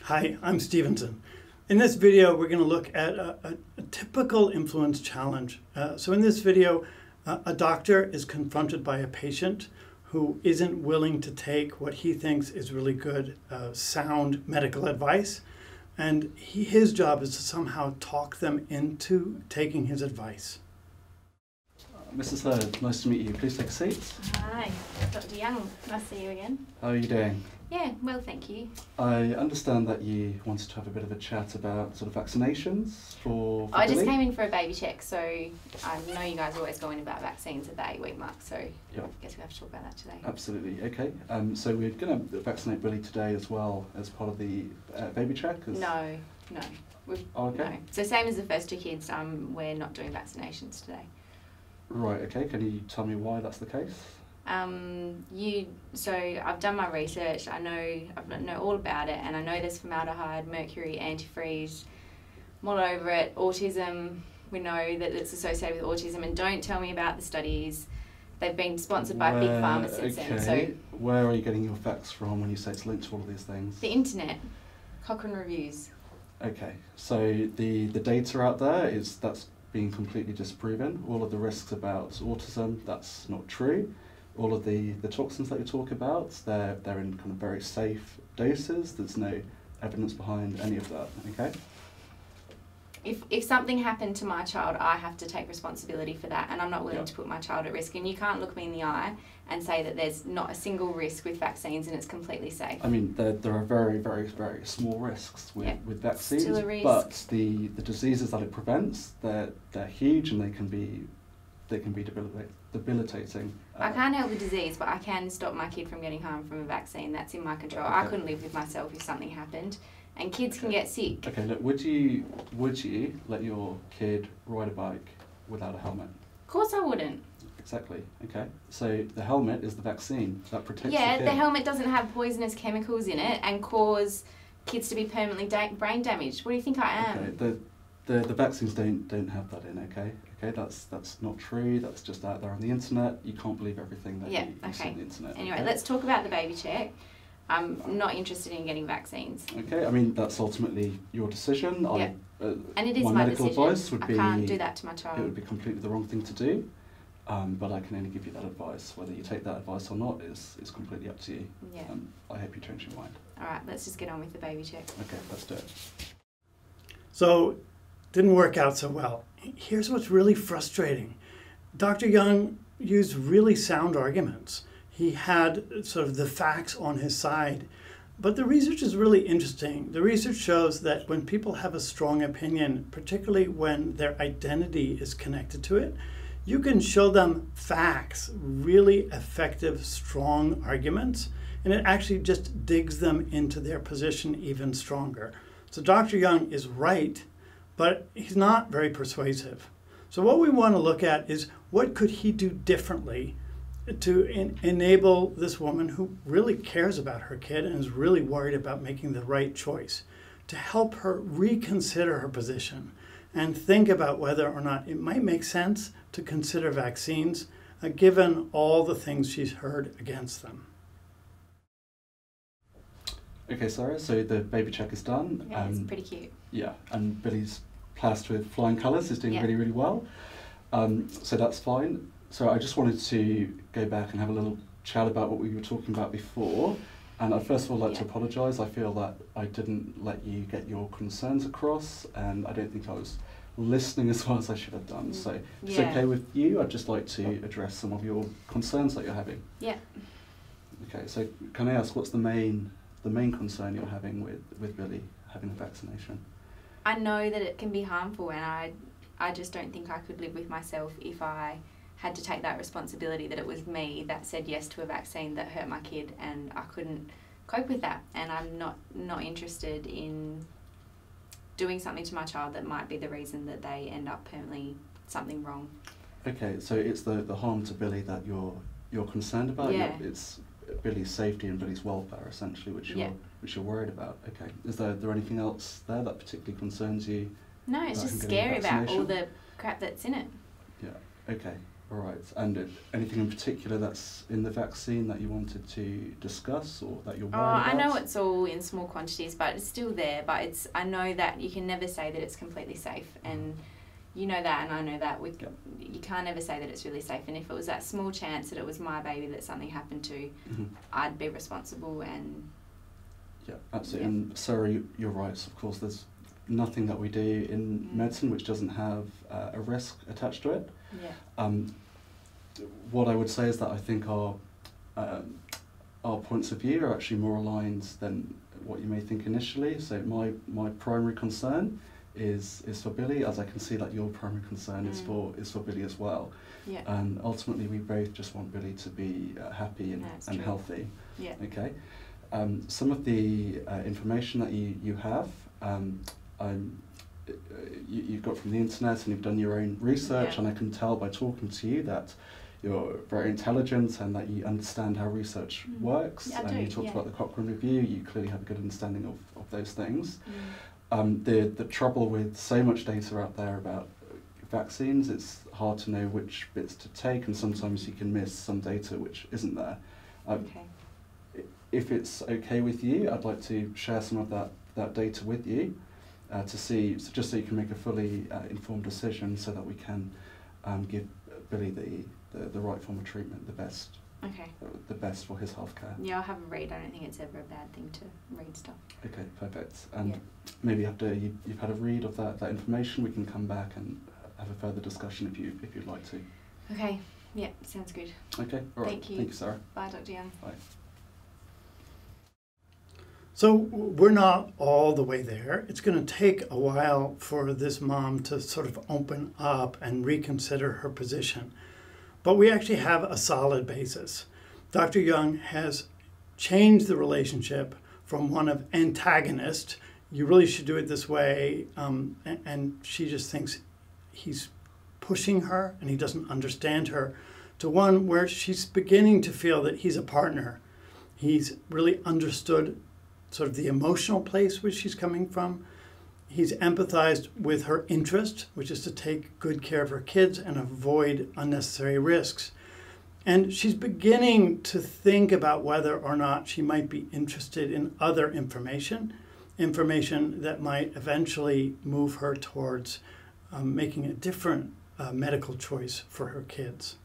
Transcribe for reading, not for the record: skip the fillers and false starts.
Hi, I'm Stevenson. In this video, we're going to look at a typical influence challenge. So in this video, a doctor is confronted by a patient who isn't willing to take what he thinks is really good, sound medical advice. And his job is to somehow talk them into taking his advice. Mrs. Hurd, nice to meet you. Please take a seat. Hi, Dr. Young. Nice to see you again. How are you doing? Yeah, well, thank you. I understand that you wanted to have a bit of a chat about sort of vaccinations for I Billy. just came in for a baby check, so I know you guys are always going about vaccines at the 8-week mark, so Yep. I guess we have to talk about that today. Absolutely. Okay. So we're going to vaccinate Billy today as well as part of the baby check? No. Oh, okay. No. So same as the first two kids, we're not doing vaccinations today. Right, okay. Can you tell me why that's the case? So I've done my research, I know all about it, and I know there's formaldehyde, mercury, antifreeze, I'm all over it. Autism, we know that it's associated with autism, and don't tell me about the studies. They've been sponsored by big pharma since then. So where are you getting your facts from when you say it's linked to all of these things? the internet, Cochrane reviews. Okay, so the data out there that's being completely disproven. All of the risks about autism, that's not true. All of the toxins that you talk about, they're in kind of very safe doses. There's no evidence behind any of that, okay? If something happened to my child, I have to take responsibility for that, and I'm not willing Yep. to put my child at risk. And you can't look me in the eye and say that there's not a single risk with vaccines and it's completely safe. I mean, there are very, very, very small risks with vaccines, Still a risk. but the diseases that it prevents, they're huge, and they can be debilitating. I can't help the disease, but I can stop my kid from getting harmed from a vaccine. That's in my control. Okay. I couldn't live with myself if something happened. And kids can get sick. Okay, look, would you let your kid ride a bike without a helmet? Of course I wouldn't. Exactly, okay. So the helmet is the vaccine that protects the kid. The helmet doesn't have poisonous chemicals in it and cause kids to be permanently brain damaged. What do you think I am? Okay, the vaccines don't have that in, okay? Okay, that's not true. That's just out there on the internet. You can't believe everything that you see on the internet. Anyway, okay? let's talk about the baby check. I'm not interested in getting vaccines. Okay, I mean, that's ultimately your decision. Yeah. And it is my medical decision. advice would be... I can't do that to my child. It would be completely the wrong thing to do, but I can only give you that advice. Whether you take that advice or not is completely up to you. Yeah. I hope you change your mind. All right, let's just get on with the baby check. Okay, let's do it. So, didn't work out so well. Here's what's really frustrating. Dr. Young used really sound arguments. He had sort of the facts on his side. But the research is really interesting. The research shows that when people have a strong opinion, particularly when their identity is connected to it, you can show them facts, really effective, strong arguments, and it actually just digs them into their position even stronger. So Dr. Young is right, but he's not very persuasive. So what we want to look at is what could he do differently to enable this woman who really cares about her kid and is really worried about making the right choice, to help her reconsider her position and think about whether or not it might make sense to consider vaccines, given all the things she's heard against them. Okay, Sarah, so the baby check is done. Yeah, it's pretty cute. Yeah, and Billy's passed with flying colours. He's doing really, really well. So that's fine. So I just wanted to go back and have a little chat about what we were talking about before. And I'd first of all like to apologise. I feel that I didn't let you get your concerns across, and I don't think I was listening as well as I should have done. So if it's okay with you, I'd just like to address some of your concerns that you're having. Yeah. Okay, so can I ask, what's the main concern you're having with Billy having a vaccination? I know that it can be harmful, and I just don't think I could live with myself if I had to take that responsibility that it was me that said yes to a vaccine that hurt my kid, and I couldn't cope with that. And I'm not interested in doing something to my child that might be the reason that they end up permanently something wrong. Okay, so it's the harm to Billy that you're concerned about? Yeah. It's Billy's safety and Billy's welfare, essentially, which you're worried about. Okay. Is there anything else there that particularly concerns you? No, it's just scary about all the crap that's in it. Yeah. Okay. All right. And anything in particular that's in the vaccine that you wanted to discuss or that you're worried about? I know it's all in small quantities, but it's still there. But I know that you can never say that it's completely safe, and you know that, and I know that. You can't ever say that it's really safe. And if it was that small chance that it was my baby that something happened to, I'd be responsible. And yeah, absolutely. Yeah. And Sarah, you're right. Of course, there's nothing that we do in medicine which doesn't have a risk attached to it. Yeah. What I would say is that I think our points of view are actually more aligned than what you may think initially. So my primary concern is for Billy, as I can see that your primary concern is for Billy as well. Yeah. And ultimately we both just want Billy to be happy and healthy. Yeah. Okay. Some of the information that you have, you've got from the internet and you've done your own research, and I can tell by talking to you that you're very intelligent and that you understand how research works. Yeah, and you talked about the Cochrane Review, you clearly have a good understanding of those things. The trouble with so much data out there about vaccines, it's hard to know which bits to take, and sometimes you can miss some data which isn't there. Okay. If it's okay with you, I'd like to share some of that data with you to see, just so you can make a fully informed decision, so that we can give Billy the right form of treatment, the best. Okay. The best for his healthcare. Yeah, I'll have a read. I don't think it's ever a bad thing to read stuff. Okay, perfect. And maybe after you've had a read of that information, we can come back and have a further discussion if you'd like to. Okay. Yeah, sounds good. Okay. All right. Thank you. Thank you, Sarah. Bye, Dr. Young. Bye. So we're not all the way there. It's going to take a while for this mom to sort of open up and reconsider her position. But we actually have a solid basis. Dr. Young has changed the relationship from one of antagonist, you really should do it this way, and she just thinks he's pushing her and he doesn't understand her, to one where she's beginning to feel that he's a partner. He's really understood sort of the emotional place which she's coming from. He's empathized with her interest, which is to take good care of her kids and avoid unnecessary risks. And she's beginning to think about whether or not she might be interested in other information that might eventually move her towards making a different medical choice for her kids.